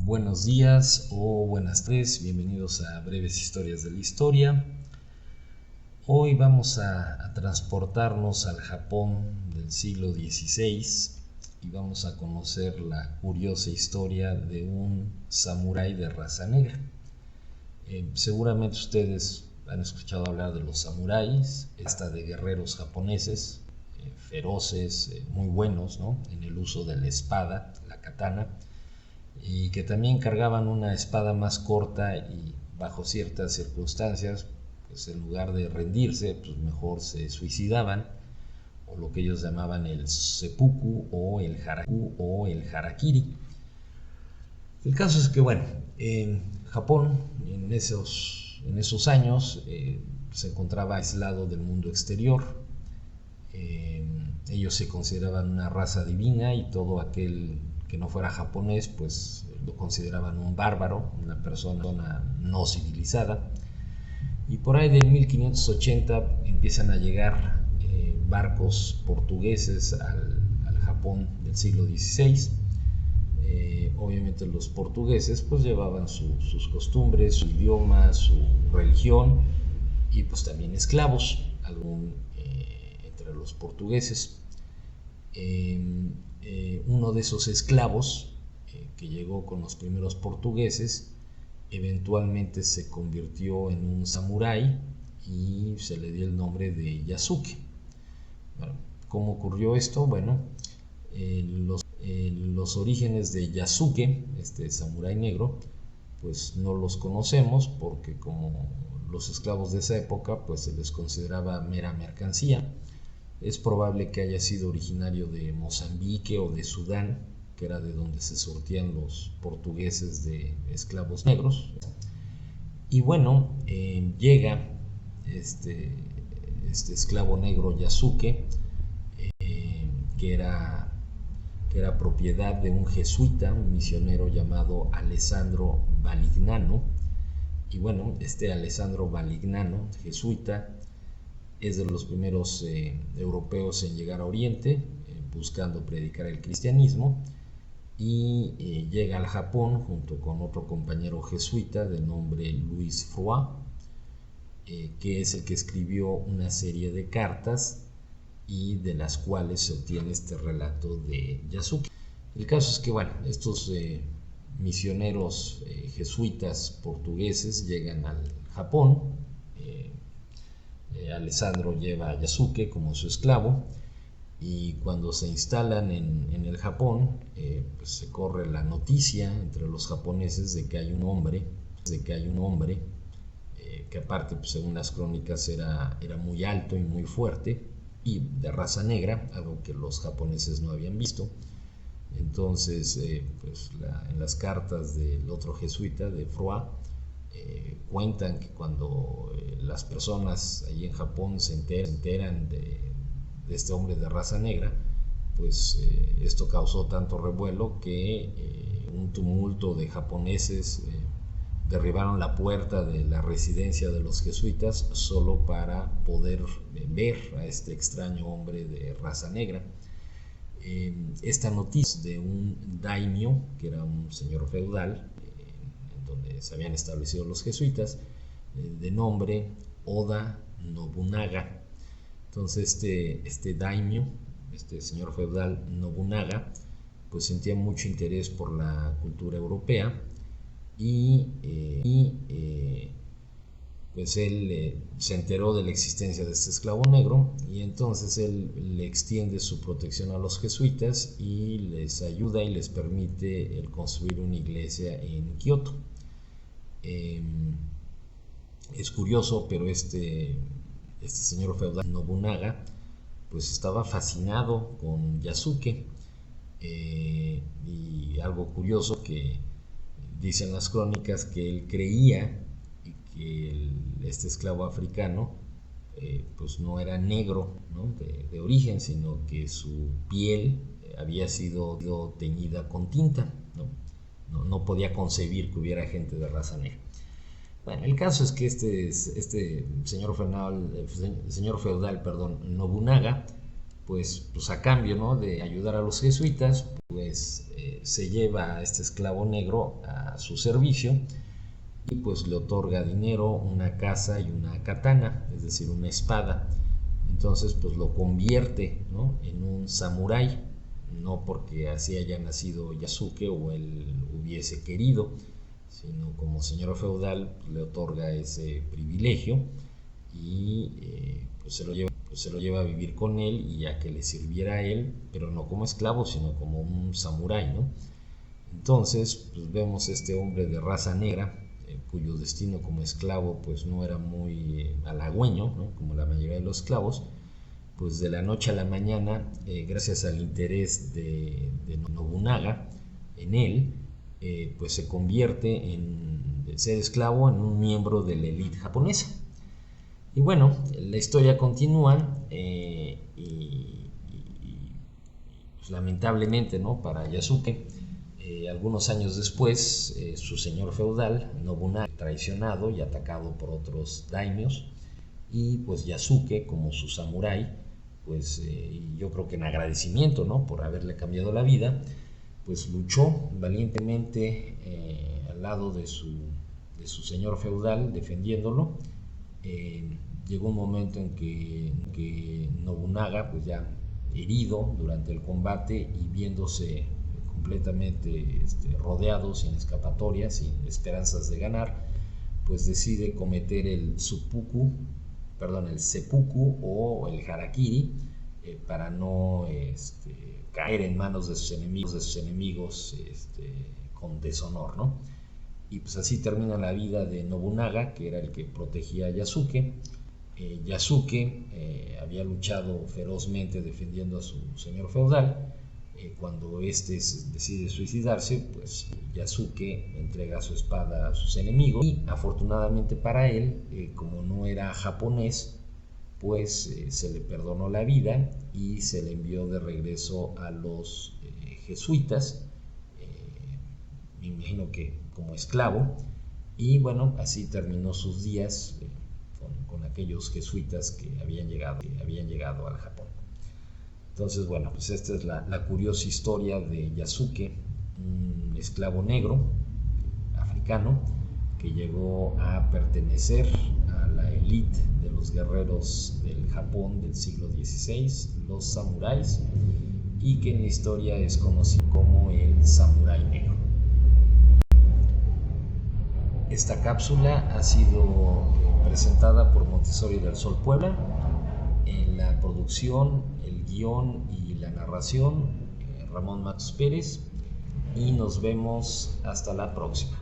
Buenos días o buenas tardes, bienvenidos a Breves Historias de la Historia. Hoy vamos a transportarnos al Japón del siglo XVI y vamos a conocer la curiosa historia de un samurái de raza negra. Seguramente ustedes han escuchado hablar de los samuráis, hasta de guerreros japoneses, feroces, muy buenos, ¿no?, en el uso de la espada, la katana, y que también cargaban una espada más corta y bajo ciertas circunstancias, pues en lugar de rendirse, pues mejor se suicidaban, o lo que ellos llamaban el seppuku o el harakiri. El caso es que, bueno, en Japón en esos años se encontraba aislado del mundo exterior. Ellos se consideraban una raza divina y todo aquel que no fuera japonés pues lo consideraban un bárbaro, una persona no civilizada. Y por ahí del 1580 empiezan a llegar barcos portugueses al Japón del siglo XVI. Obviamente los portugueses pues llevaban sus costumbres, su idioma, su religión y pues también esclavos entre los portugueses. Uno de esos esclavos que llegó con los primeros portugueses eventualmente se convirtió en un samurái y se le dio el nombre de Yasuke. Bueno, ¿cómo ocurrió esto? Bueno, los orígenes de Yasuke, este samurái negro, pues no los conocemos porque como los esclavos de esa época pues se les consideraba mera mercancía. Es probable que haya sido originario de Mozambique o de Sudán, que era de donde se surtían los portugueses de esclavos negros. Y bueno, llega este esclavo negro Yasuke, que era propiedad de un jesuita, un misionero llamado Alessandro Valignano. Y bueno, este Alessandro Valignano, jesuita, es de los primeros europeos en llegar a Oriente buscando predicar el cristianismo y llega al Japón junto con otro compañero jesuita de nombre Louis Froid, que es el que escribió una serie de cartas y de las cuales se obtiene este relato de Yasuke. El caso es que, bueno, estos misioneros jesuitas portugueses llegan al Japón. Alessandro lleva a Yasuke como su esclavo y cuando se instalan en el Japón pues se corre la noticia entre los japoneses de que hay un hombre que aparte pues, según las crónicas era muy alto y muy fuerte y de raza negra, algo que los japoneses no habían visto. Entonces pues en las cartas del otro jesuita de Froid cuentan que cuando las personas allí en Japón se enteran de este hombre de raza negra, pues esto causó tanto revuelo que un tumulto de japoneses derribaron la puerta de la residencia de los jesuitas solo para poder ver a este extraño hombre de raza negra. Esta noticia de un daimyo, que era un señor feudal, donde se habían establecido los jesuitas, de nombre Oda Nobunaga. Entonces este daimyo, este señor feudal Nobunaga, pues sentía mucho interés por la cultura europea y pues él se enteró de la existencia de este esclavo negro y entonces él le extiende su protección a los jesuitas y les ayuda y les permite el construir una iglesia en Kioto. Es curioso, pero este este señor feudal Nobunaga, pues estaba fascinado con Yasuke. Y algo curioso que dicen las crónicas, que él creía que este esclavo africano pues no era negro, ¿no? de origen, sino que su piel había sido teñida con tinta, ¿no? No podía concebir que hubiera gente de raza negra. Bueno, el caso es que este señor feudal, Nobunaga, pues a cambio, ¿no?, de ayudar a los jesuitas, pues se lleva a este esclavo negro a su servicio y pues le otorga dinero, una casa y una katana, es decir, una espada. Entonces pues lo convierte, ¿no?, en un samurái, no porque así haya nacido Yasuke o él hubiese querido, sino como señor feudal le otorga ese privilegio y pues se lo lleva a vivir con él, y a que le sirviera a él, pero no como esclavo, sino como un samurái, ¿no? Entonces pues vemos este hombre de raza negra, cuyo destino como esclavo pues no era muy halagüeño, ¿no?, como la mayoría de los esclavos. Pues de la noche a la mañana, gracias al interés de Nobunaga en él, pues se convierte de ser esclavo en un miembro de la élite japonesa. Y bueno, la historia continúa, y pues, lamentablemente, ¿no?, para Yasuke, algunos años después, su señor feudal, Nobunaga, traicionado y atacado por otros daimios, y pues Yasuke, como su samurái, pues yo creo que en agradecimiento, ¿no?, por haberle cambiado la vida, pues luchó valientemente al lado de su señor feudal, defendiéndolo. Llegó un momento en que Nobunaga, pues ya herido durante el combate y viéndose completamente rodeado, sin escapatoria, sin esperanzas de ganar, pues decide cometer el seppuku o el harakiri, para no caer en manos de sus enemigos con deshonor, ¿no? Y pues así termina la vida de Nobunaga, que era el que protegía a Yasuke. Yasuke había luchado ferozmente defendiendo a su señor feudal. Cuando decide suicidarse, pues Yasuke entrega su espada a sus enemigos, y afortunadamente para él, como no era japonés, pues se le perdonó la vida y se le envió de regreso a los jesuitas, me imagino que como esclavo, y bueno, así terminó sus días con aquellos jesuitas que habían llegado al Japón. Entonces, bueno, pues esta es la curiosa historia de Yasuke, un esclavo negro africano que llegó a pertenecer a la élite de los guerreros del Japón del siglo XVI, los samuráis, y que en la historia es conocido como el samurái negro. Esta cápsula ha sido presentada por Montessori del Sol Puebla. En la producción, el guión y la narración, Ramón Matos Pérez, y nos vemos hasta la próxima.